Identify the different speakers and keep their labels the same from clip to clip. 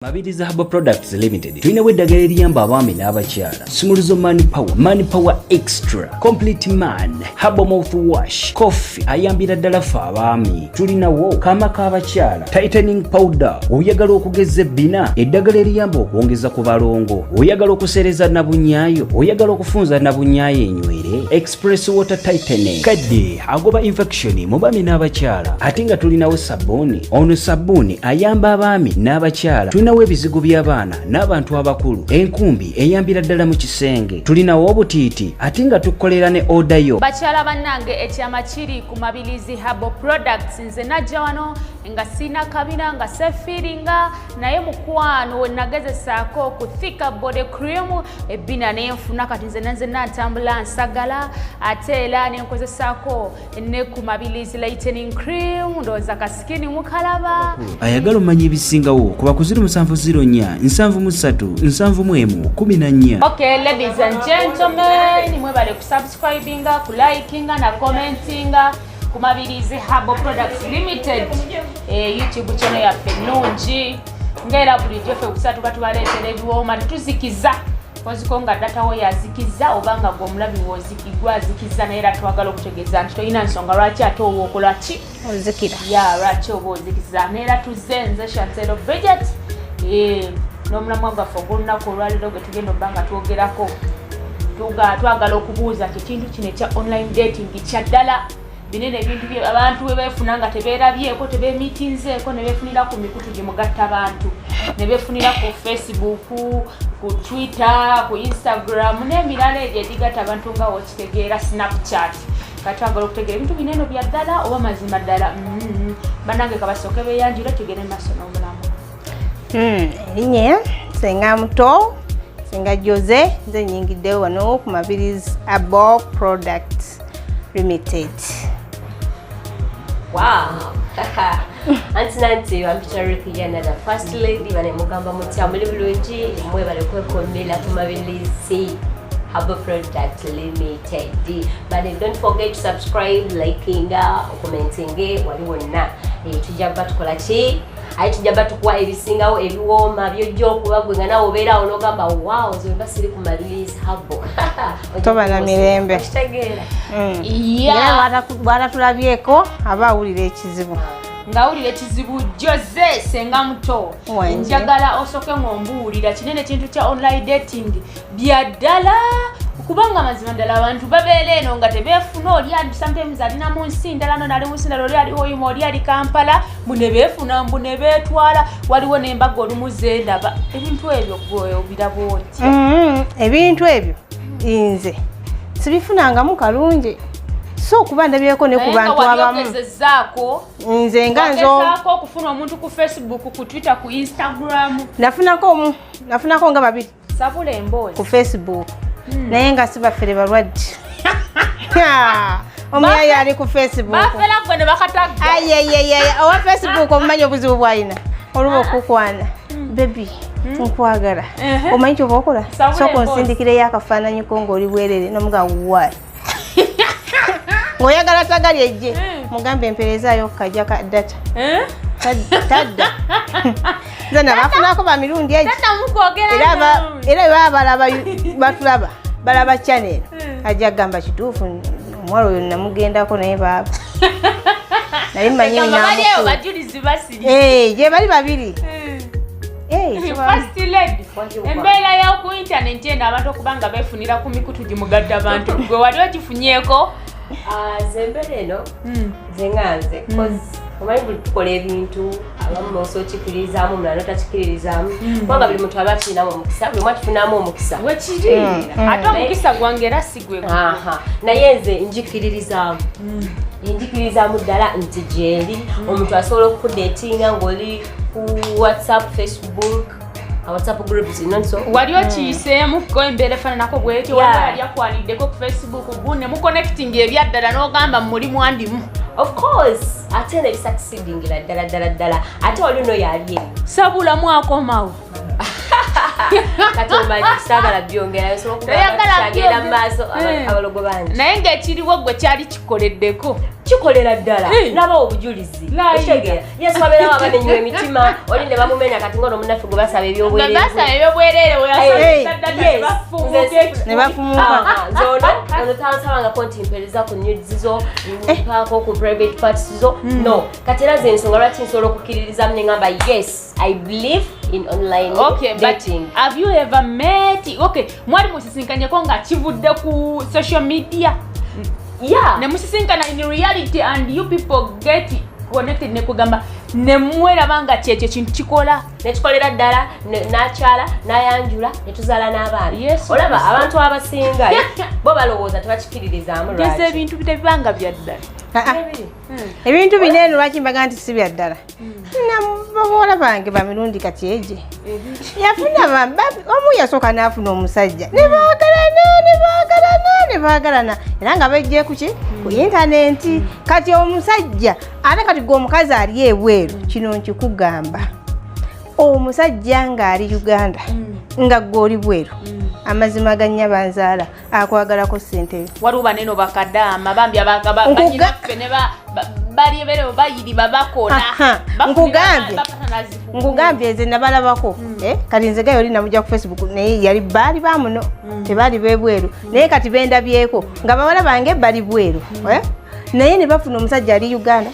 Speaker 1: Mabiriza Herbal Products Limited tulina eddagala eriyamba abaami n'abakyala. Sumuluzo Money Power Extra, Complete Man, Herbal Mouthwash, Coffee ayambira ddala ffe abaami. Tulinawo kaama k'abakyala, Tightening Powder, oyagala okugeza ebbina, eddagala eriyamba okwongeza ku balongo, oyagala okusereza nabunyaayo, oyagala okufunza nabunyaayo enywere, Express Water Tightening, kadde agoba infection mu baami n'abakyala. Ate nga tulinawo sabbuuni, ono sabbuuni ayamba abaami n'abakyala. Tulinawo ebizigo by'abaana n'abantu abakulu, enkumbi eyambira ddala mu kisenge. Tulinawo obutiiti ate nga tukolera ne odayo.
Speaker 2: Bakyala bannange ekyama kiri ku Mabirizi Herbal Products. Nze najja wano nga sina kabina nga sefiringa naye mukwano we nagezesaako ku Thika Body Cream ebbina nenfuna kati nze natambula nsagala ate era nenkozesaako ne ku Mabirizi Lightening Cream ndowooza kasikini mukalaba.
Speaker 1: Ayagala omanya ebisingawo kuba ku 0704-731-14.
Speaker 2: Okay, ladies and gentlemen, mwebale ku subscribinga, ku likinga na commentinga ku Mabirizi Herbal Products Limited YouTube channel yaffe nungi ngera bulijjo ffe kusatu katubaleetera ebiwooma tuzikiza koziko nga data wo yazikiza obanga gw'omulabi wozikigwa azikiza naye era twagala okutegeeza nti toyina nsonga lwaki ate oba okola ki ozikira lwaki oba ozikiza neera tuzenze Chancelo Bridget n'omulamwa gwaffe ogw'olunaku olwaliro gwe tugenda obbanga twogerako twagala okubuuza kikintu kino ekya online dating kyaddala binene ebintu abantu we beefuna nga tebeerabyeko tebeemitinzeeko ne beefunira ku mikutu gye mugatta abantu ne beefunira ku Facebook, ku Twitter, ku Instagram n'emirala egyo edigatta abantu nga wokitegeera Snapchat. Kati twagala okutegeera ebintu binene bya ddala oba mazima ddala. Bannange kabasooke beeyanjire tugende maaso n'obulamu.
Speaker 3: Erinnya Senga Muto, Senga Jose, nze nnyingiddewo wano ku Mabirizi Herbal Products Limited.
Speaker 4: Wow. Nanti wampitarikiya the first lady bane mugamba mutya muli bulungi mwe bale kwekomera ku Mabirizi Herbal Products Limited. But don't forget to subscribe, liking, commenting wali wonna. Tujja tukola ki? Ayi tujja tukuwa ebisingawo ebiwooma byojja okuba gwe nga nawe obeera onogamba wow nze basiri ku Mabirizi Herbal.
Speaker 3: Toba na mirembe.
Speaker 4: Kitegeera.
Speaker 3: Bw'ata tulabyeko aba awulira ekizibu.
Speaker 2: Ngawulira ekizibu Jose Senga Muto. Njagala osooke ng'ombuulira kinene kintu kya online dating byaddala kubanga mazima ddala abantu babeera eno nga tebeefuna oli ali sometimes alina mu nsi ndala no nali mu nsi ndala oli ali Hoima oli ali Kampala mune beefuna mbune beetwala waliwo n'embaga olumu zeendaba ebintu ebyo gwe obiraba oti.
Speaker 3: Ebintu ebyo nze sibifunangamu kalungi so kuba ndabyeko ne ku bantu abamu nze nga nzozaako
Speaker 2: okufuna omuntu ku Facebook, ku Twitter, ku Instagram.
Speaker 3: nafunako nga babiri
Speaker 2: sabula emboozi
Speaker 3: ku Facebook naye nga sibafere balwadde omuyaya ali ku Facebook
Speaker 2: bafera gwe ne bakataga
Speaker 3: owa Facebook omumanyi obuzibu bwalina oluba okukwana baby nkwagala omanyi kyoba okola sooka onsindikireyo akafaananyi ko ng'oli bwerere nomuga wayi ng'oyagala tagali ejje mugambe emperezaayo kajja ka data tadda nze nabafunako bamirundi egi era batulaba balaba channel ajja kugamba kituufu omuwala oyo namugendako naye baaba naye mmanyi gye bali babiri.
Speaker 2: First lady embeera ya ku internet eno abantu okubanga beefunira ku mikutu gimugadde abantu gwe wali ogifunyeeko
Speaker 4: zembeera eno zenganze omanyi buli tukola ebintu abamu osokikiririzaamu omulala otakikiririzaamu kubanga buli muntu aba akirinamu omukisa buli omu akifunamu omukisa
Speaker 2: wekiri ate omukisa gwange era si gwe
Speaker 4: naye nze njikiririzaamu ddala nti gyeri omuntu asobola okukudetinga ng'oli ku WhatsApp, Facebook, WhatsApp groups
Speaker 2: wali okiyiseemukko embeera efaananako bwetyo wali akwaniddeko ku Facebook gune muconnecting ebyaddala n'ogamba muli mwandimu.
Speaker 4: Of course ate nebisakisigingira ddala ate oli no yali
Speaker 2: sabulamu akomawo
Speaker 4: kati omanyi saagala byongera
Speaker 2: oyagala
Speaker 4: byongera mu maaso abalogo bangi
Speaker 2: naye ng'ekiriwo gwe kyali kikoleddeko
Speaker 4: kikolera ddala naba obujulizi otegera yesu abeerawo abanenyiwa emitima oli ne bamumenya kati ngono munafe gwe basaba
Speaker 2: ebyobwereere
Speaker 3: ne bafumuka
Speaker 4: ono tansabangako nti mpereza ku news zo mpaako ku private parts zo no kati era ze ensonga lwaki nsobola okukkiririzamu ne ngamba yes I believe in online dating.
Speaker 2: But have you ever met mwali musisinkanyeko nga kivudde ku social media ne musisinkana in reality and you people get connected ne kugamba ne mwera nga kyekyo kintu kikola
Speaker 4: ne kikolera ddala n'akyala n'ayanjula ne tuzaala n'abaana olaba abantu abasinga bo balowooza tebakikiririzaamu lwaki
Speaker 2: ebintu bitebanga bya ddala
Speaker 3: ebintu bineeno lwaki mbaga nti si bya ddala nabawola bange bamirundi kati eje yafuna omu yasooka n'afuna omusajja nebaagalana era nga bejje kuki ku intaneti kati omusajja ate kati gwe omukazi ali ebweru kino nkikugamba omusajja ng'ali Uganda nga gwe oli bweru amazima ganya banzaala akwagalako ssente
Speaker 2: waliwo baneno bakadaama bambi abanyinaffe ne balibero bayiri babakola
Speaker 3: nkugambye nze nabalabako kati nze gayo oli namujja ku Facebook naye yali baali bamuno tebaali bebweru naye kati bendabyeko nga bawala bange bali bweru naye ne bafuna omusajja ali Uganda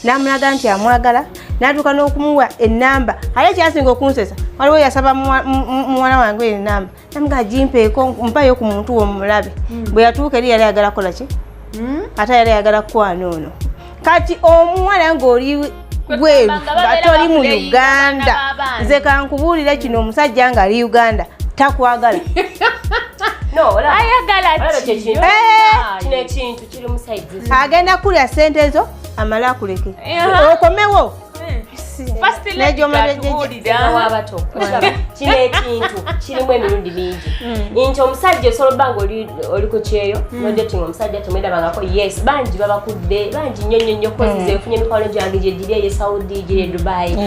Speaker 3: n'amulaga nti amwagala n'atuuka n'okumuwa ennamba ate kyasinga okunsesa waliwo yasaba muwala wange ennamba namuga gimpeeko mpayo ku muntu womulabe bwe yatuuka eri yali ayagala kukola ki ate yali ayagala kukwana ono kati omuwala ng'oli bweru nga toli mu Uganda nze kankubuulira kino omusajja ng'ali Uganda takwagala
Speaker 4: ekintu kiri musaizi
Speaker 3: agenda kulya ssente zo amala akuleke okomewo
Speaker 4: wabato kino ekintu kirimu emirundi mingi nti omusajja osobola bbanga oli ku kyeyo nodating omusajja temwedabangako yes bangi babakudde bangi nnyo kozi efunye emikwano gyange gye giri eye Saudi giri e Dubai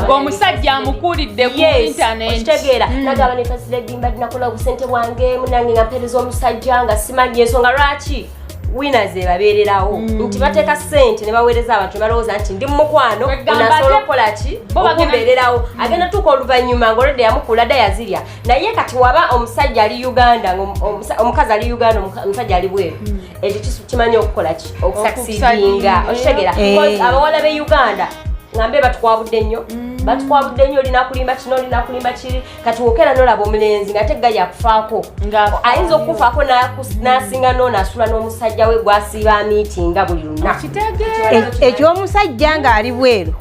Speaker 2: omusajja amukulidde ku internet
Speaker 4: kitegeera nagaba nefasira eddimba dinakola obusente bwange munange nga mpereza omusajja nga simanyi ensonga lwaki winners babeererawo nti bateeka ssente ne baweereza abantu balowooza nti ndi mukwano onasobola okukola ki okumbeererawo agenda tuuka oluvannyuma ng'olwedde yamukula dda yazirya naye kati waba omusajja ali Uganda omukazi ali Uganda omusajja ali bweru ekyo kimanyi okukola ki okusakisidinga okitegeera abawala b'e Uganda ngambe batukwabudde nnyo olina kulimba kino olina kulimba kiri kati wokera nolaba omulenzi nga tegga yakufaako ayinza okufaako n'asinga n'onaasula n'omusajja we gwasiiba miitinga buli lunaku
Speaker 3: ekyomusajja ng'ali bweru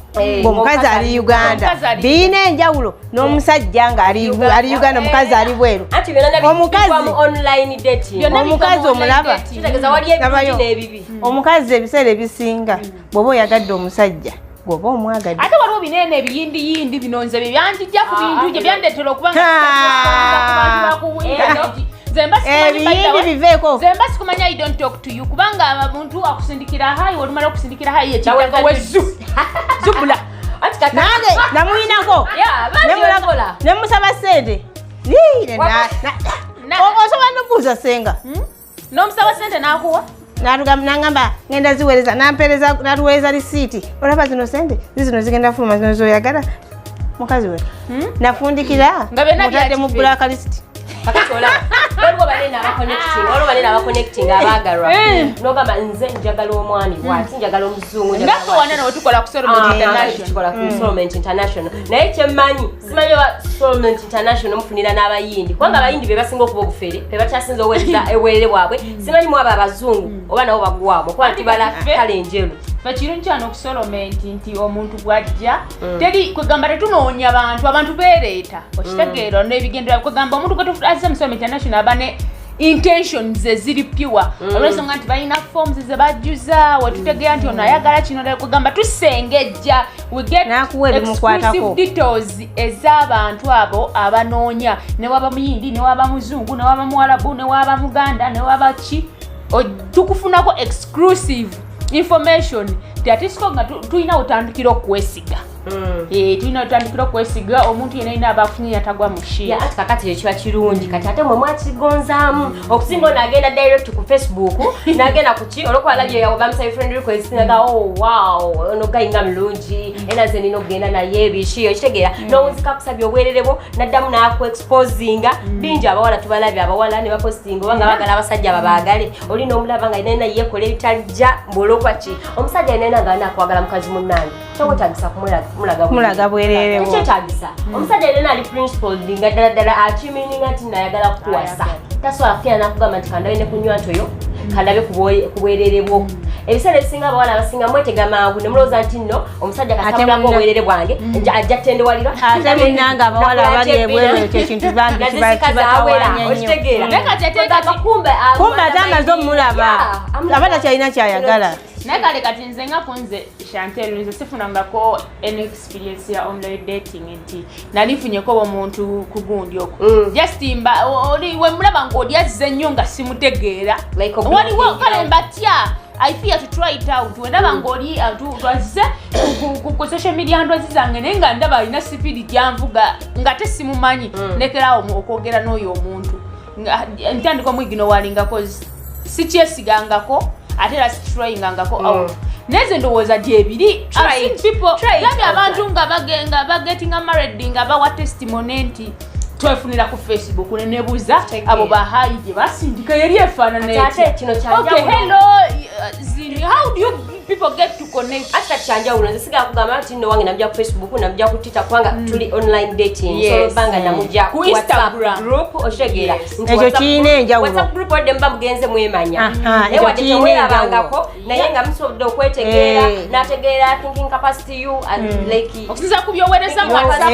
Speaker 3: omukazi ali Uganda birina enjawulo n'omusajja ng'ali Uganda omukazi ali bweru omukazi omulaba omukazi ebiseera ebisinga bw'oba oyagadde omusajja goba omwagadde
Speaker 2: ate waliwo binene ebiyindiyindi bino nze byanjijja ku bintu gye byandetera okubanga zemba sikumanya I don't talk to you kubanga muntu akusindikira hayi olumala okusindikira hayi ekitaka zubula
Speaker 3: nange namuyinako nemusaba sente osobola nobuuza senga
Speaker 2: n'omusaba sente n'akuwa
Speaker 3: nangamba ngenda ziweereza natuweereza lisiiti olaba zino sente zino zigenda fuluma zino zoyagala mukazi we nafundikira mutadde mu blacklist
Speaker 4: kakati olaba waliwo banene abaconnecting abaagalwa nogamba nze njagala omwani bwati njagala omuzungu
Speaker 2: ngako wanene wetukola ku
Speaker 4: Solomon International naye kyemmanyi simanyi wa Solomon International mufunira n'abayindi kubanga abayindi be basinga okuba obufere be bakyasinza obwerere bwabwe simanyi mu abo abazungu oba nabo bagwamu kuba tibala kale enjeru
Speaker 2: fakirungi kyano okusolomenti nti omuntu bwajja teri kwegamba tetunoonya abantu beereeta okitegeera n'ebigendera kwegamba omuntu gwetuazza mu Solomon International abane intentions eziri pure olw'ensonga nti balina forms ze bajjuza wetutegeera nti ono ayagala kino kwegamba tusengejja we get exclusive details ez'abantu abo abanoonya ne waba muyindi ne waba muzungu ne waba muwarabu ne waba muganda ne waba ki tukufunako exclusive information tiatisiko nga tulina otandikira okwesiga tulina otandikira okwesiga omuntu yenna ayina abafunye yatagwa mu shit
Speaker 4: ati kakati kiba kirungi kati ate mwe mwakigonzaamu okusinga onagenda direct ku Facebook nagenda kuki olwokuba labye yawe bamusabe friend request naga wow ono gayinga mulungi era nze nina okugenda naye ebishiyo kitegeera n'owunzika kusabye obwererebo naddamu nakuexposinga bingi abawala tubalabye abawala ne bapostinga obanga bagala abasajja babaagale olina omulaba nga yenna yeekola ebitajja mbwolwokwaki omusajja yenna nga nakwagala mukazi munnange kyewetagisa
Speaker 3: kumulaga bwerere
Speaker 4: kyetagisa omusajja yenna ali principled nga ddala akimininga nti nayagala kukuwasa tasobola kufuna nakugamba nti kandabe ne kunywa ntoyo kandabe ku bwerere bwo ebiseera ebisinga abawala abasinga mwetega mangu ne mulowooza nti nno omusajja kasabulako obwerere bwange ajja ttendewalira
Speaker 3: ate munnanga abawala abali ebweru ekyo ekintu bambi kibatawanya nnyo kumbe ate amaze omulaba aba takyalina kyayagala
Speaker 2: naye kale kati nze nga kunze Chantel nze sifunangako an experience ya online dating nti nalifunyeko omuntu ku gundi okwo just we mulaba ng'oli azze nnyo nga simutegeera waliwo kale mbatya I fear to try it out wendaba ng'oli twazze ku social media ndwazi zange naye nga ndaba alina sipidi gyanvuga nga tesimumanyi nekerawo okwogera n'oyo omuntu ntandika omwigino walingako sikyesigangako ate era sitrayingangako out neze ndowooza dyebiri labi abantu nga bagetinga married nga bawa testimony nti twefunira ku Facebook nenebuuza abo bahayi gye basindika yeri efaanana okay hello zini how do you people get to connect
Speaker 4: ata kyanjawulo nze sigala kugamba nti nno wange namujja ku Facebook namujja ku Twitter kubanga tuli online dating so banga namujja ku Instagram group oshegeera
Speaker 3: ekyo kiina enjawulo
Speaker 4: WhatsApp group wadde mba mugenze mwemanya ekyo kiina enjawulo naye nga musobodde okwetegeera nategeera thinking capacity you and like
Speaker 2: okusinza ku byoweereza mu WhatsApp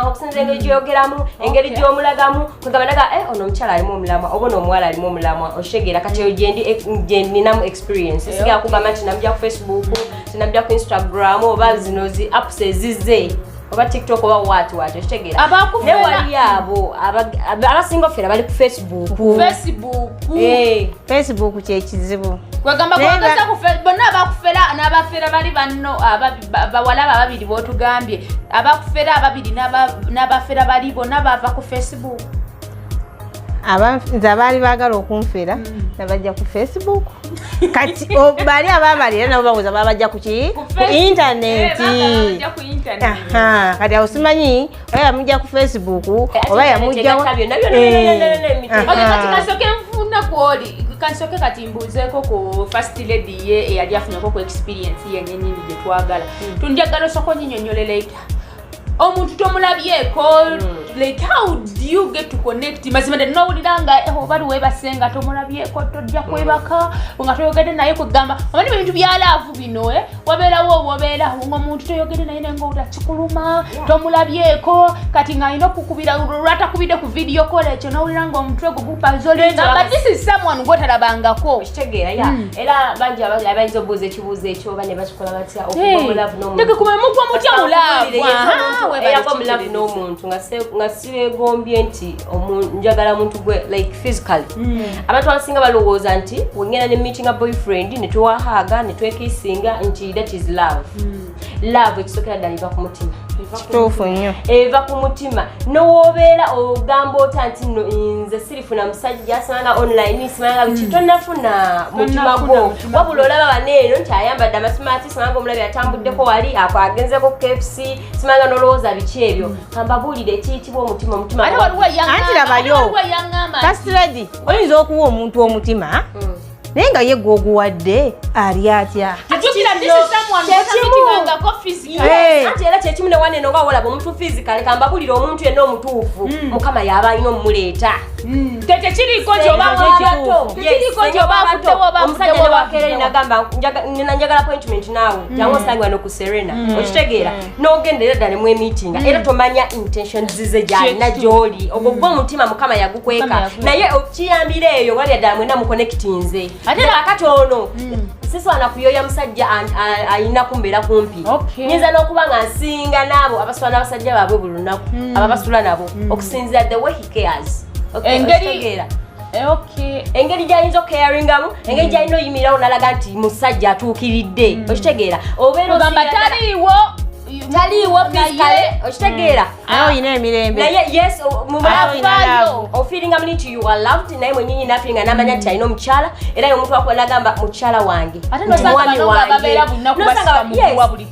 Speaker 4: okusinza engeri gy'oyogeramu engeri gy'omulagamu kugamba naga ono omukyala alimu omulamwa oba omuwala alimu omulamwa oshegeera kati eyo gye ninamu experience sigala kugamba nti namujja ku Facebook namujja ku Instagram oba zino zi apps ezizze oba TikTok oba watu kitegeera ne wali abo abasinga ofera bali ku
Speaker 3: Facebook kyekizibu
Speaker 2: kwegamba kwagaza bonna abakufera n'abafera bali banno bawala babiri bootugambye abakufera ababiri n'abafera bali bonna bava ku Facebook
Speaker 3: nze abaali baagala okunfera nabajja ku Facebook kati bali ababalira nabo babuuza babajja ku intaneti kati awo simanyi oba yamujja ku Facebook oba yamujjawo
Speaker 2: kansoke kati mbuuzeeko ku first lady ye eyali afunyeko ku experience yenyenyini gye twagala tunjagala osoko nyinyonyole later omuntu tomulabyeko like how do you get to connect mazima nowulira nga bali webasenga tomulabyeko tojja kwebaka nga toyogedde naye kugamba omanyi ebintu byalaavu bino wabeerawo obobeera ng'omuntu toyogedde naye nenga utakikuluma tomulabyeko kati ng'alina okukubira lwatakubidde ku video call ekyo nowulira nga omutwe gwo gupazolinga but this is someone gwotalabangako
Speaker 4: kitegeera era bangi abayinza obuuza ekibuuzo ekyo oba ne bakikola batya okuba mulavu
Speaker 2: mugwa mutya mulaavu
Speaker 4: era ko mulavu n'omuntu nga sibegombye nti njagala muntu gwe like physically abantu abasinga balowooza nti wengenda ne meeting a boyfriend ne tuwahaga ne twekisinga nti that is love love ekisokera ddala eva ku mutima
Speaker 3: kituufu nnyo
Speaker 4: eva ku mutima n'owoobeera ogamba ota nti nno nze sirifuna musajja simanga online simanga biki tonnafuna mutima gwo wabula olaba baneeno nti ayambadde amasimaati simanga omulabi atambuddeko wali akwagenzeko KFC simanga n'olowooza biki ebyo kambabuulire ekiyitibwa omutima
Speaker 3: anti labayo kasiredi oyinza okuwa omuntu omutima naye nga ye gwe oguwadde ali atya
Speaker 4: anti era kyekimu ne waneno nga wolaba omuntu physical kambabulira omuntu yenna omutuufu mukama yaba alina omumuleeta
Speaker 2: tekiriko
Speaker 4: omusajja newakeereri nagamba njagala appointment naawe jangu osange wano ku Serena okitegeera n'ogendera ddala mu emiitinga era tomanya intentions zize gyalina gy'oli ogwo gwe omutima mukama yagukweka naye okiyambira eyo wali ddala mwena muconnectinze ate kakati ono sisobola kuyoya musajja alina kumbeera kumpi nyinza n'okuba nga nsinga n'abo abasula n'abasajja baabwe buli lunaku ababasula nabo okusinzira the way he cares engeri gyayinza ocaringamu engeri gyalina oyimirirawo nalaga nti musajja atuukiridde okitegeera obeera
Speaker 2: taliiwo
Speaker 4: taliwo physically okitegeera
Speaker 3: ayo ine emirembe
Speaker 4: naye yes mumulavu ofeelinga mniti you are loved naye mwenyinyi nafinga namanya nti alina omukyala era ye omuntu wakola agamba mukyala wange
Speaker 2: ate nosanga banonga babeera bunaku basika mugwa buli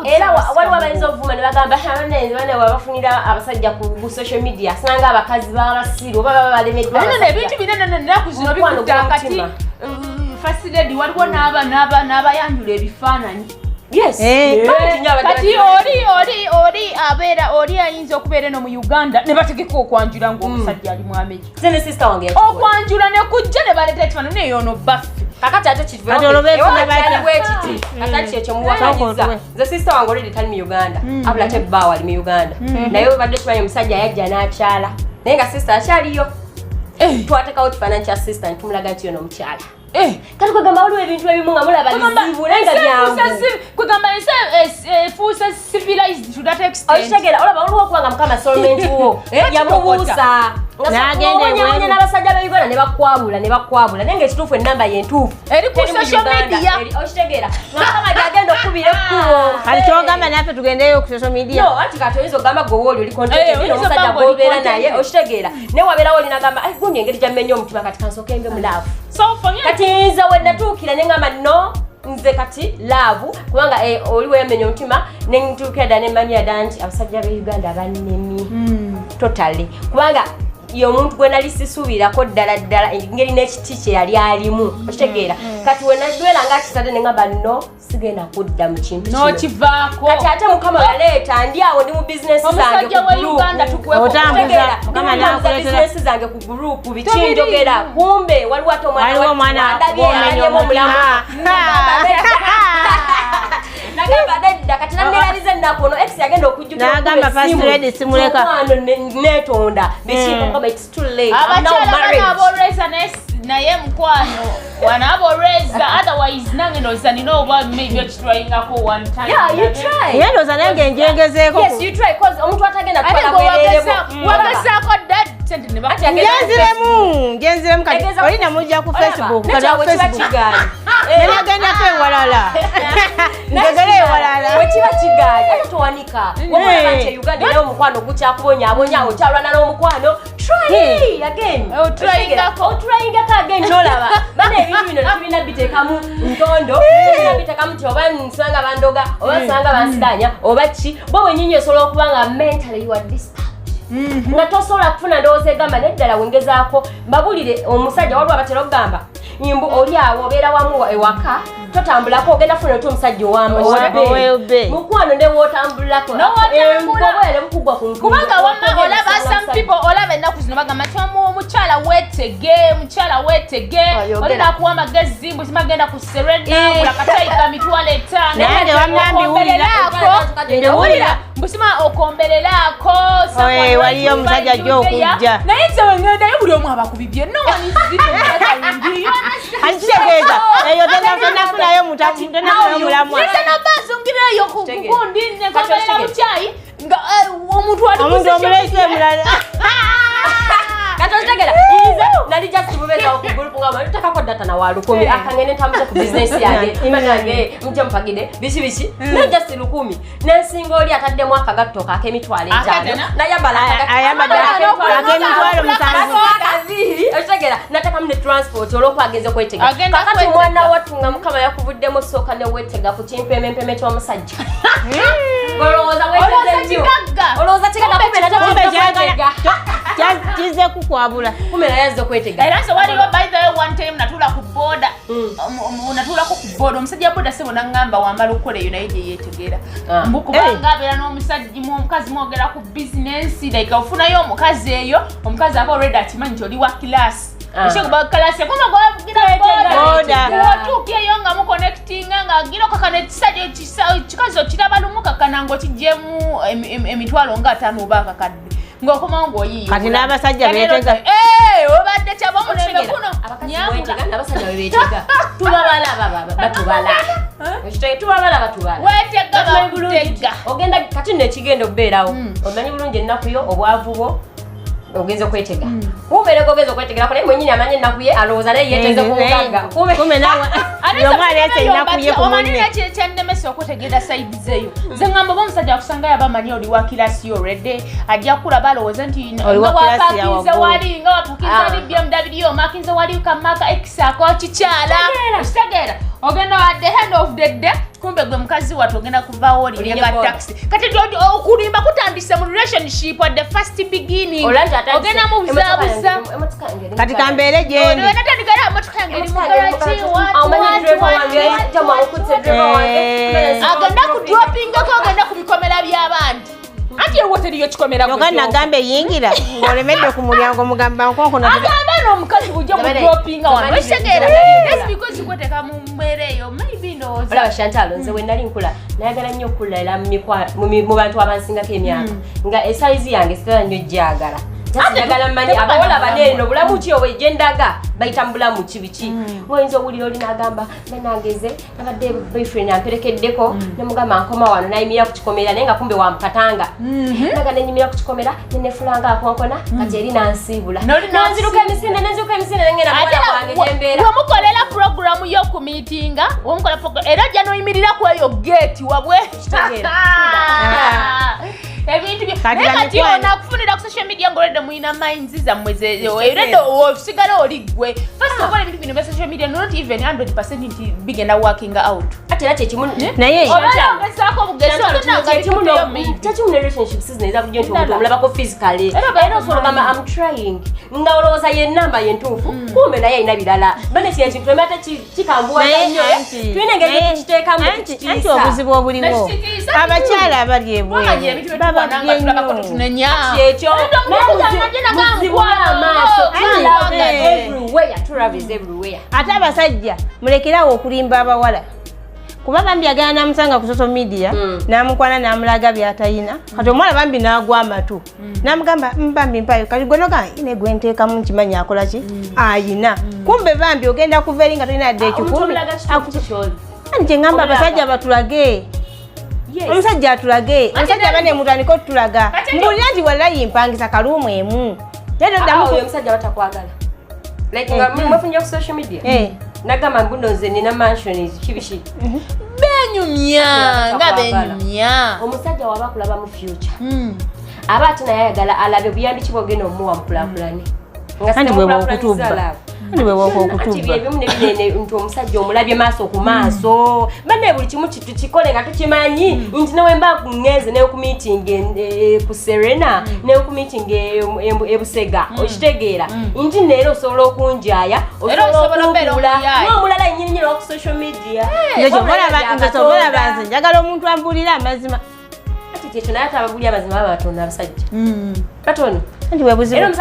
Speaker 4: era waliwo abayinza ovuma ne bagamba bana wabafunira abasajja ku social media asanga abakazi babasiru oba baba balemeddwa
Speaker 2: ebintu binene nnaku zino bikutta kati fasiledi waliwo n'abayanjula ebifaananyi kati oli ayinza okubeera eno mu Uganda ne bategeka okwanjula ng'omusajja ali mu America okwanjula ne kujja ne baleeta ekifaananyi neyono baffe
Speaker 4: kakati ate kyekyo muwakaliza nze sister wange oledi tali mu Uganda abula ate bbawo ali mu Uganda naye badde kimanyi omusajja yajja n'akyala naye nga sister akyaliyo twatekawo kifaananyi kya sister nitumulaga nti yono omukyala kati kwegamba waliwo ebintu ebimu nga mulaba bizibu naye nga byangu
Speaker 2: kwegamba efuusa civilized to that extent
Speaker 4: okitegeera olaba waliwo okubanga mukama solomenti wo yamubuusa ngaonya n'abasajja ba Uganda ne bakwabula naye ngaekituufu ennamba yentuufu
Speaker 2: eri ku social media
Speaker 4: okitegeera mukama gyagenda okubira ekkubo
Speaker 3: kati kyogamba naffe tugendeyo ku social media
Speaker 4: ati kati oyinza ogamba gwewooli oli content omusajja gwobeera naye okitegeera naye wabeerawo olinagamba gundi engeri gyammenye omutima kati kansooke mbe mulaavu kati nze wenatuukira ne ngamba no nze kati laavu kubanga oli weyamenya omutima nentuukira ddala nemanyira ddala nti abasajja ba Uganda bannemi totally kubanga ye omuntu gwe nali sisuubirako ddala engeri n'ekiti kye yali alimu okitegeera kati wenadwera ngaakisate ne ngamba no sigenda kudda mu kintu
Speaker 2: nokivaako
Speaker 4: kati ate mukama yaleeta ndi awo ndi mu bizinesi zange bizinesi zange ku gurupu biki njogera kumbe waliwo ate omwana wandabyealiyemu omulamu nagamba dadda kati nanneralize ennaku ono ex yagenda okujjukiramukwano netonda bekingamba it's too late
Speaker 2: abakyala abolweza naye mukwano wanabolweza otherwise nange ndoza nina oba maybe okitwayingako one time
Speaker 3: ye ndoza nange njengezeeko
Speaker 4: omuntu atagenda
Speaker 2: wagezaako
Speaker 3: ngenziremu kati oli namujja ku Facebook nenagendako ewalala njagala ewalala
Speaker 4: wekiba kigaali ate towanika wamulaba nti Uganda naye omukwano gukyakubonyaabonya okyalwana n'omukwano try again otryingako again nolaba bana ebintu bino tubina biteekamu ntondo tubina biteekamu nti oba nsanga bandoga oba nsanga bansidanya oba ki bo wenyinyi osobola okuba nga mentally you are disturbed nga tosobola kufuna ndowooza egamba neddala wengezaako mbabulire omusajja waliwo abatera okugamba nyimbu oli awo obeera wamu ewaka totambulako ogenda funa oti omusajja owambe mukwano ne wootambulako obwere mukugwa
Speaker 2: kubanga wamma olaba some people olaba ennaku zino bagamba nti omukyala weetege olina kuwa amagezi mbu simagenda ku serena bula katayika mitwalo 5
Speaker 3: nange wamnambiwulira
Speaker 2: mbusima okombereraako
Speaker 3: waliyo omusajja jjo okujja
Speaker 2: naye nze wengendayo buli omu abakubibye nowaniziiyo
Speaker 3: akitegeeza eyo tenafunayo mulamwa
Speaker 2: basongireyo kugundi nekomerera mukyayi nga omuntu
Speaker 3: omulese mulala
Speaker 4: katotegera ize nali just mubeza ku group ngama tutakako data na walu komi akangene ntambuza ku business yange imanage muje mpagide bishi na just 10 nensinga oli atadde mwaka gattoka akemitwale njalo na yabala akemitwale musanzu akaziri otegera nataka mne transport oloko ageze kwetega kakati mwana watu nga mukama yakuvuddemo soka ne wetega ku chimpemempeme to musajja goloza wetega oloza tigada kumbe nataka
Speaker 3: kize kukwabula
Speaker 4: kumera yazze kwetega
Speaker 2: era so waliwo by the way one time natula ku boda natulako ku boda omusajja boda sebo nangamba wamala okukola eyo naye gye yeetegera mbukubanga abeera n'omusajja omukazi mwogera ku business like ofunayo omukazi eyo omukazi aba already akimanyi nti oli wa class Shikuba kalasi kuma gwavugira boda watuukiyeyo nga muconnectinga nga gira kakane kisajja kikazo kirabalumuka kanango kijjemu emitwalo nga 5 oba kakadde ngokoma ngoyiyo
Speaker 3: kati n'abasajja beetega
Speaker 2: obadde kyabo mulembe kuno
Speaker 4: abasajja beetega tubabala batubala tubabala batubala
Speaker 2: wetega bagutega
Speaker 4: ogenda kati nekigenda okubeerawo omanyi bulungi ennaku yo obwavu bwo ogenza kwetega kumbe ogenza kwetegera ko mwennyini amanye nakuye alowooza naye yeteze kumuganga
Speaker 3: kumbe nawe yomwali ese nakuye ku munne
Speaker 2: kyannemesa okwetegerera side zeyo nze ngamba omusajja akusanga yabamanyi oli wa kilasi already ajja kulaba alowooza nti wapakinze wali nga wapakinze wali BMW makinze wali kamaka ekisako kikyala okitegeera ogenda at the end of the day kumbe gwe mukazi watu ogenda kuvaawo olinga taxi kati okulimba kutandise mu relationship at the first beginning ogenda mu buzabuza
Speaker 3: kati kambeere gyendi
Speaker 2: natandikala motoka yange eri mugalaki agenda kudropingako ogenda ku bikomera by'abandi anti ewo teriyo kikomera
Speaker 3: yogana nagambe yingira ng'olemedde ku mulyango mugamba nkonko
Speaker 2: agamba n'omukazi bujja mu droppinga wano ekitegeera that's because kweteka mu mbeera eyo maybe ndowooza
Speaker 4: olaba Chantal nze bwe nali nkula nayagala nnyo okulalira mu bantu abansingako emyaka nga esaizi yange sitera nnyo gyagala njagala mmanyi abawala baneeno bulamu ki obwe gyendaga bayita mu bulamu kibiki oyinza owulira oli n'agamba nanangeze abadde boyfriend amperekeddeko nemugamba nkoma wano nayimira ku kikomera naye nga kumbe wamukatanga naga nenyimira ku kikomera nenefulanga akonkona kati eri nansiibula nanziruka emisinde nengenda mwana wange gyembeera
Speaker 2: wemukolera programu y'okumiitinga era ajja noyimirira ku eyo geeti wabwe ebintu bye nakufunira ku social media ngolede muina minds zammwe erede osigala oli gwe first of all ebintu bino bya social media not even 100% nti bigenda working out
Speaker 4: ate era kyekimu
Speaker 3: naye
Speaker 2: obaongezaako
Speaker 4: kyekimu ne relationships zinaiza kujja nti omuntu omulabako physically era osologamba I'm trying nga olowooza ye namba yentuufu kumbe naye alina birala bane kino ekintu emata kikambuwaza nnyo tulina engeri tukiteekamu tukitiisa
Speaker 3: anti obuzibu obuliwo abakyala abali ebweru
Speaker 4: ekyo
Speaker 3: ate abasajja mulekerawo okulimba abawala kuba bambi agana namusanga ku social media namukwana namulaga byatayina kati omwala bambi nagwa amatu namugamba mbambi mpayo kati gwenoga ine gwenteekamu nkimanyi akola ki ayina kumbe bambi ogenda kuva eri nga tolina dde ekikumi nti ngamba abasajja batulage omusajja atulage omusajja bane mutandika otulaga mbulira nti wallayi mpangisa kaluumu emu
Speaker 4: oyo omusajja batakwagala like nga mwefunye ku social media nagamba mbuno nze nina mansion kibiki
Speaker 2: benyumya nga benyumya
Speaker 4: omusajja waba kulaba mu future aba ate naye ayagala alabe buyambi bwogenda omuwa mukulaakulane
Speaker 3: nga bweba okutubba
Speaker 4: ebimu nebinene nti omusajja omulabye maaso ku maaso bane buli kimu kikole nga tukimanyi nti nawe mba ngenze neyo ku meeting ku Serena neyo ku meeting ebusega okitegeera nti neero osobola okunjaya osobola okunkula n'omulala yennyini ku social media
Speaker 3: nze banze njagala omuntu ambulira amazima
Speaker 4: ati ekyo naye ate ababulira amazima baba batonda abasajja batono
Speaker 3: nti webuzibu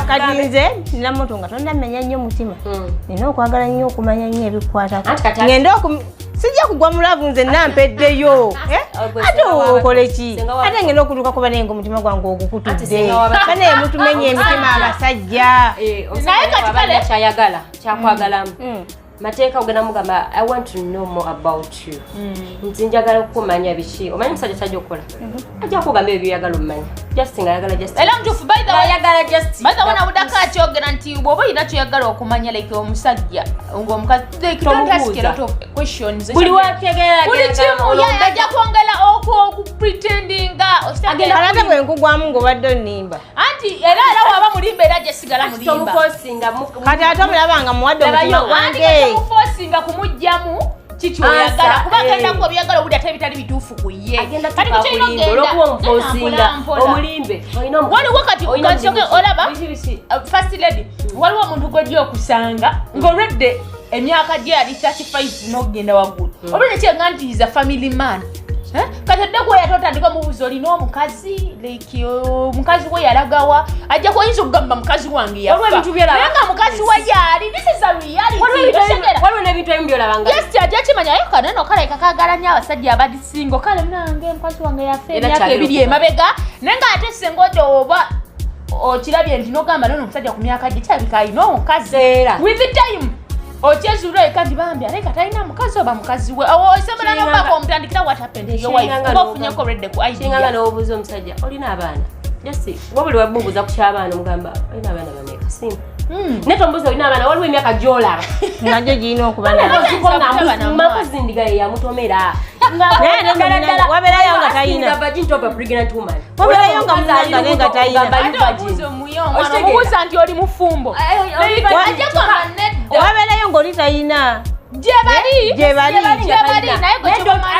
Speaker 3: kati nze nina moto nga tondamenya nnyo mutima nina okwagala nnyo okumanya nnyo ebikwatako ngenda sijja kugwa mulavu nze nampeddeyo ate okole ki ate ngenda okutuuka kuba naye nga omutima gwange ogukutudde bane mutumenya emitima abasajja
Speaker 4: naye kati kale kyayagala kyakwagalamu mateeka ogenda mugamba I want to know more about you nti njagala okumanya biki omanyi musajja kyajja okukola ajja kugamba ebyo byagala omumanya just nga ayagala just
Speaker 2: era mtufu by the way
Speaker 4: ayagala just
Speaker 2: by the way nawudako akyogera nti bw'oba olina kyoyagala okumanya like omusajja ng'omukazi like don't ask a lot of questions
Speaker 4: buli wategera
Speaker 2: buli kimu ajja kwongera okupretendinga
Speaker 3: alate bwe nkugwamu ng'obadde onnimba
Speaker 2: anti era waba mulimba era ajja sigala mulimba
Speaker 3: kati ate omulabanga muwadde omutima gwange
Speaker 2: mufosinga kumujjamu kikyoyagala kuba agenda ku byagala obudde ate bitali bituufu ku ye kati
Speaker 4: omulimbe
Speaker 2: waliwo kati olaba first lady waliwo omuntu gwejja okusanga ng'olwedde emyaka gye yali 35 n'okugenda waggulu olwedde kyenga nti is a family man kati adde gwe yatotandika mubuzi olina omukazi like omukazi we yalagawa ajja kuyinza okugamba mukazi wange yafa naye nga mukazi we yaali this is a reality
Speaker 4: waliwo n'ebintu ebimu byolabanga
Speaker 2: yes ajja kimanya yo kaneno kalaika kagala nnyo abasajja abadisingo kale nange mukazi wange yafa emyaka ebiri emabega naye nga ate senga odde oba okirabye nti n'ogamba nono omusajja ku myaka gye kyabika alina omukazi with the time okyezulwa kandi bambi aleka talina mukazi oba mukazi we osemera n'ombako omutandikira what happened to your wife kuba ofunyeko redde ku idea
Speaker 4: singa n'obuuza omusajja olina abaana Jesse wabuli wabubuza kukyabana mugamba ina abana bameka simba neto mbuzo ina abana waliwo emyaka jola
Speaker 3: ngajo gino okubana
Speaker 4: makuzindiga ya mutomera
Speaker 3: waberayo nga tayina
Speaker 4: pregnant woman
Speaker 3: waberayo nga muzanga nenga tayina
Speaker 2: omubuuza nti oli mufumbo
Speaker 3: waberayo ng'oli tayina
Speaker 2: gyebali naye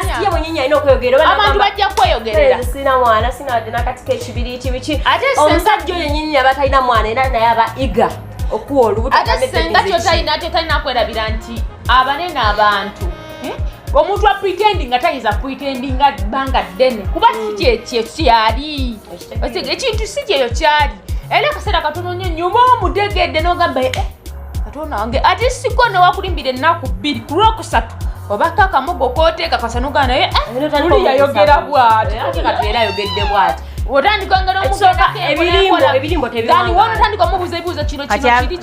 Speaker 4: asiye mwenyenye alina okweyogerera
Speaker 2: abantu bajja kweyogerera
Speaker 4: sina mwana sina wadde n'akatika ekibiri kibiki omusajja oyo nyenyi aba talina mwana era naye aba iga okuwa olubuto
Speaker 2: ate senga kyotalina kwerabira nti abanene abantu omuntu wa pretending nga tayinza pretending nga bbanga ddene kuba si kyekyo kyali ekintu si kyeyo kyali era akaseera katono nnyo nyuma omudegedde n'ogamba katonda wange ate siko newakulimbira ennaku 2 ku lwokusatu obaka akamugo kooteeka kasanuga naye uli yayogera bw'ati
Speaker 4: katera ayogedde bw'ati
Speaker 2: otandika ngalo
Speaker 4: ebirimbo
Speaker 2: otandika omubuuza ebibuuzo kino
Speaker 3: abali ku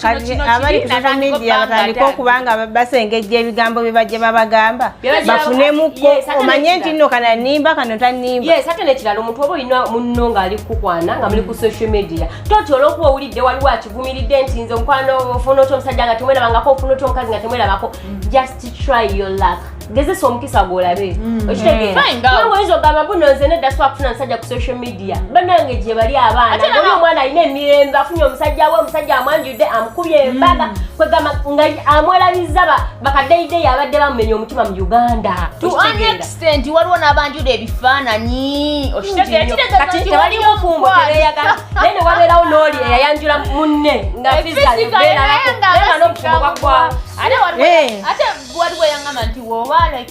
Speaker 3: social media batandika okubanga basengejja ebigambo bye bajja babagamba bafunemuko omanye nti nno kana nnimba kano tannimba
Speaker 4: ate nekirala omuntu oba olina munno ng'ali kukukwana nga muli ku social media toti olw'okuba owulidde waliwo akivumiridde nti nze omukwano ofuna oti omusajja nga temwerabangako ofuna oti omukazi nga temwerabako just try your luck gezesa omukisa gw'olabe okitegeera oyinza ogamba buno nze nedda sobola kufuna omusajja ku social media bannange gye bali abaana oli omwana alina emirembe afunye omusajja we omusajja amwanjudde amukubye embaga kwegamba nga amwerabiza bakaddeyideyi abadde bamumenya omutima mu Uganda
Speaker 2: to an extent waliwo n'abanjula ebifaananyi
Speaker 4: kati tebali mufumbo tebeeyagala naye ne wabeerawo n'oli eyayanjula munne nga fizayobeera n'obufumbo bwaggwawo
Speaker 2: ate waliwo eyangamba nti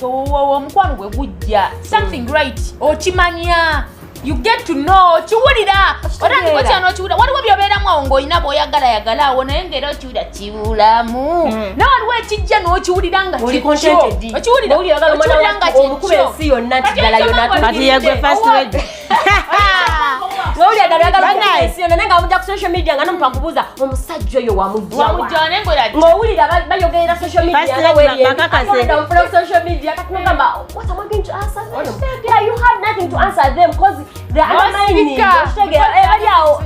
Speaker 2: omukwano gwe gujja something right okimanya you get to know okiwulira otandika okyana okiwulira waliwo byobeeramu awo ng'olina bw'oyagala awo naye ng'era okiwulira kibulamu naye waliwo ekijja n'okiwulira nga kikyo okiwulira nga
Speaker 4: omukuba ensi yonna nti ddala yonna
Speaker 3: kati yegwe first rate
Speaker 4: nga mujja ku social media nga nomuntu akubuuza omusajja oyo wamugjawaowulira bayogerera social media katinogamba what am I going to answer them? Yeah, you have nothing to answer them because they are undermining baliawo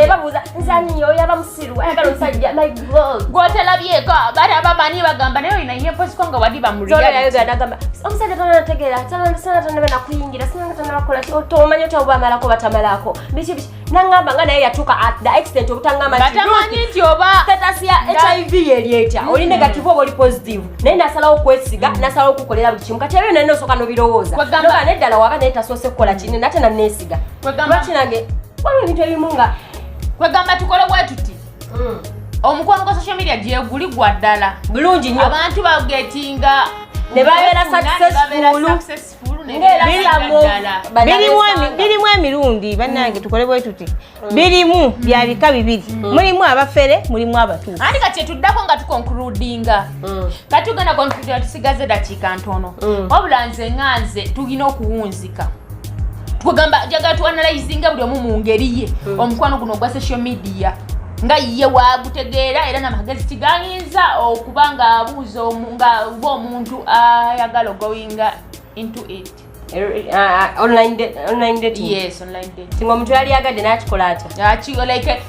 Speaker 4: babuuza nzanyi oyo aba musiru ayagala omusajja my god
Speaker 2: gwotalabyeko bali abamanyi bagamba naye olina yeposiko nga wali
Speaker 4: bamuliyagamba omusajja tonanategeera sanatanebe nakuyingira sanatanbakola otomanya oti obamalako batamalako biki nangamba nga naye yatuuka at the extent obutangamba
Speaker 2: batamanyi nti oba
Speaker 4: status ya HIV yeri etya oli negative oba oli positive naye nasalawo okwesiga nasalawo okukolera buli kimu kati ebyo naye nosooka nobirowooza noga neddala waba naye tasoose kukola kini nate nanneesiga lwakinange waliwo ebintu ebimu nga
Speaker 2: kwegamba tukole bwe tuti omukwano gwa social media gyeguli gwa ddala
Speaker 4: bulungi nnyo
Speaker 2: abantu bagetinga
Speaker 4: ne babeera successful
Speaker 3: birimu emirundi bannange tukole bwe tuti birimu bya bika bibiri mulimu abafere mulimu abatuufu
Speaker 2: andi kati etuddako nga tukonkludinga kati tugenda konkludinga tusigaze dakiika ntono wabula nze nganze tulina okuwunzika tugamba jagala tuanalyzinga buli omu mu ngeri ye omukwano guno ogwa social media nga ye wagutegeera era n'amagezi tigayinza okuba nga abuuza nga omuntu ayagala going into it
Speaker 4: online dating.
Speaker 2: Yes, online dating.
Speaker 4: Tingo omuntu yali yagadde n'akikola atya
Speaker 2: like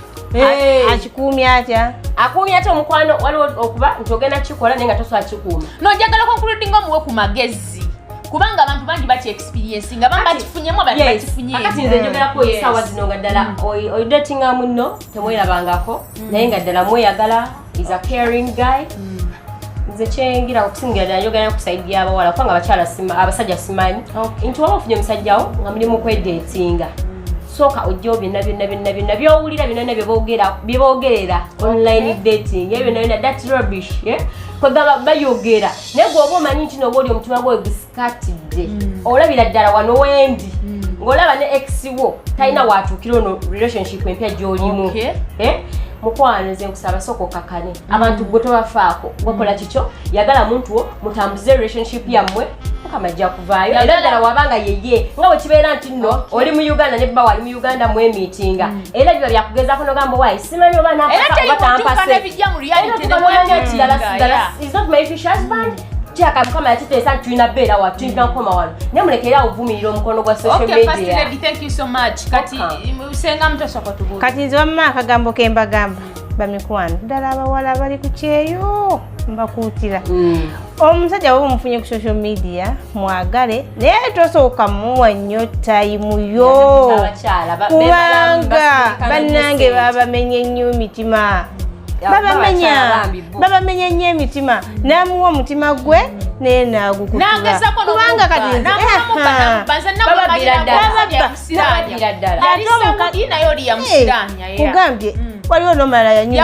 Speaker 3: akikuumya atya
Speaker 4: akuumya atya omukwano waliwo okuba nti ogenda kikola naye nga tosobola kikuuma
Speaker 2: nojagala konkludinga omuwe ku magezi kubanga abantu bangi baki experience nga bamba kifunyemu abantu bakifunyemu
Speaker 4: akati nze njogerako esaawa zino nga ddala oidatinga munno temwerabangako naye nga ddala mweyagala is a caring guy nze kyengira okusingira ddala njogera kusaidia abawala kubanga abasajja simanyi nti waba ofunye omusajjawo nga mulimu kwedeetinga sooka ojjawo byonna byowulira byonna byeboogerera online dating ebyo byonna that rubbish kwegamba bayogera naye gwoba omanyi nti nooba oli omutima gwe gusikatidde olabira ddala wano wendi ng'olaba ne ex wo talina waatuukira ono relationship empya gy'olimu mukwano nze nkusaba sooka okakane abantu gwe tobafaako gwakola kikyo yagala muntu wo mutambuze relationship yammwe mukama ajja kuvaayo era ddala wabanga yeye nga bwe kibeera nti nno oli mu Uganda ne bba wali mu Uganda mwemiitinga era biba byakugezaako nogamba waayi simanyi oba nampasa oba tampase is not my fish husband Chaka kama yachitesa tulina bera wa tulina koma wano. Nyamulekera ovumirira omukono gwa social media.
Speaker 2: Okay, First Lady, thank you so much. Kati usenga mtosoka tubuzi.
Speaker 3: Kati nze wamma akagambo kembagamba bamikwano. Ddala abawala bali ku kyeyo mbakuutira. Omusajja bwe mufunye ku social media mwagale naye tosooka muwa nnyo time yo. Kubanga bannange babamenye nnyo emitima. Babamenya nnyo emitima. Namuwa omutima gwe naye naagukutuba. Kubanga kati kugambye waliwo nomala yanyini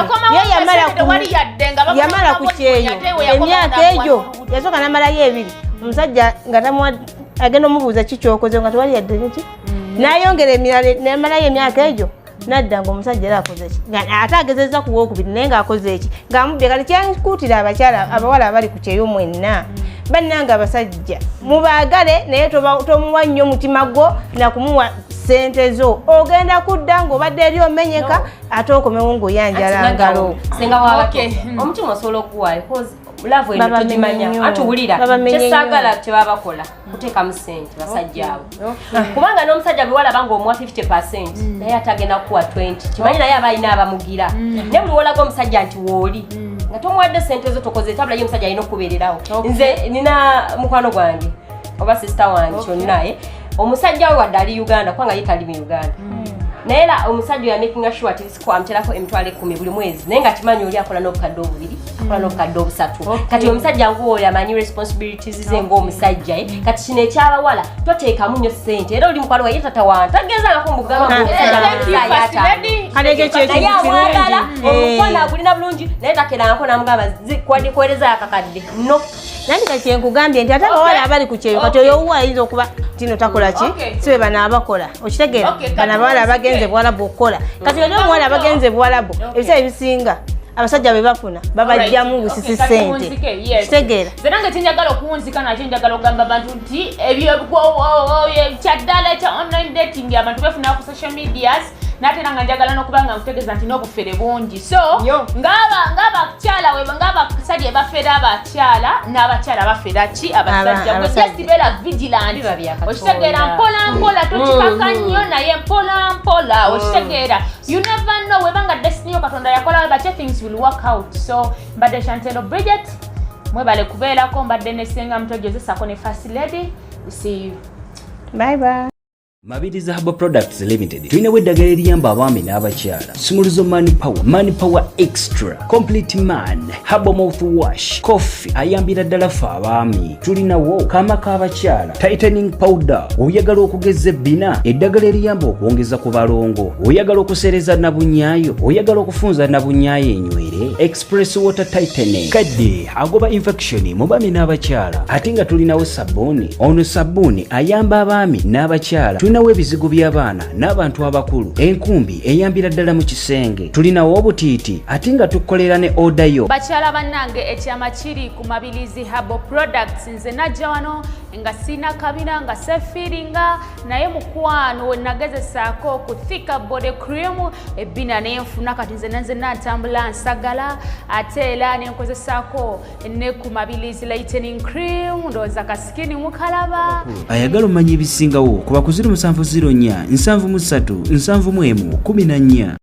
Speaker 3: yamala ku kyeyo emyaka egyo yasooka namalayo ebiri omusajja nga agenda omubuuza kikyokoze nga tewali yadde niki nayongera emirala namalayo emyaka egyo nadda ng'omusajja era akoze ki ate agezezza ku wookubiri naye ng'akoze eki ng'amubye kati kyankuutira abakyala abawala abali ku kyeyo mwenna bannanga abasajja mubaagale naye tomuwa nnyo mutima gwo nakumuwa sente zo ogenda kudda ng'obadde eri omenyeka ate okomewo ng'oyanjala ngalo
Speaker 4: omutima osobola okuwaayo love eno tugimanya atuwulira kyesaagala tebabakola kuteekamu sente basajja abo kubanga n'omusajja bwe walaba ng'omuwa 50% naye atagenda kuwa 20 kimanyi naye aba alina abamugira naye buli wolaga omusajja nti wooli nga tomuwadde sente zo tokoze tabula ye omusajja alina okubeererawo nze nina mukwano gwange oba sisita wange kyonna omusajja we wadde ali Uganda kubanga ye tali mu Uganda naye era omusajja yamakinga sure ati sikwamuterako emitwalo 10 buli mwezi naye nga kimanyi oli akola n'obukadde obubiri akola n'obukadde obusatu kati omusajja ng'oyo amanyi responsibilities ze ng'omusajja kati kino ekyabawala toteekamu nnyo ssente era oli mukwano waye tatawaana tagezangako naye amwagala omukwano agulina bulungi naye takerangako namugamba kwerezayo akakadde no
Speaker 3: nani kati nkugambye nti ate abawala abali ku kyeyo kati oyo owuwa ayinza okuba tino takola ki sibe bano abakola okitegeera bano abawala abagenze Bwarabu okukola kati oli omuwala abagenze Bwarabu ebiseera ebisinga abasajja be bafuna babajjamu busisi ssente kitegeera
Speaker 2: ze nange kyenjagala okuwunzika nakyo njagala okugamba abantu nti kyaddala ekya online dating abantu befunira ku social medias nate nanga njagala n'okubanga nkutegeeza nti n'obufere bungi so ng'abakyala ng'abasajja bafera abakyala n'abakyala bafera ki abasajja mwesibeera vigilant okitegeera mpola mpola tokikaka nnyo naye mpola mpola okitegeera you never know webanga destiny yo katonda yakola batya things will work out so mbadde Chantelo Bridget mwebale kubeerako mbadde ne Senga Mutogezesako ne First Lady we see you
Speaker 3: bye bye.
Speaker 1: Mabirizi Herbal Products Limited tulinawo eddagala eriyamba abaami n'abakyala Sumuluzo Mani Power Extra Complete Man Herbal Mouthwash Coffee ayambira ddala ffe abaami tulinawo kaama k'abakyala Tightening Powder oyagala okugeza ebbina eddagala eriyamba okwongeza ku balongo oyagala okusereza nabunyaayo oyagala okufunza nabunyaayo enywere Express Water Tightening kadde agoba infection mu baami n'abakyala ate nga tulinawo sabbuuni ono sabbuuni ayamba abaami n'abakyala tulinawo ebizigo by'abaana n'abantu abakulu enkumbi eyambira ddala mu kisenge tulinawo obutiiti ate nga tukolera ne odayo
Speaker 2: bakyala bannange ekyama kiri ku Mabirizi Herbal Products nze najja wano nga sina kabina nga sefiringa naye mukwano we nagezesaako ku thika body cream ebbina nenfuna kati nze natambula nsagala ate era nenkozesaako ne ku Mabirizi lightening cream ndowooza kasikini mukalaba
Speaker 1: ayagala omanya ebisingawo kuba ku 0704 737 14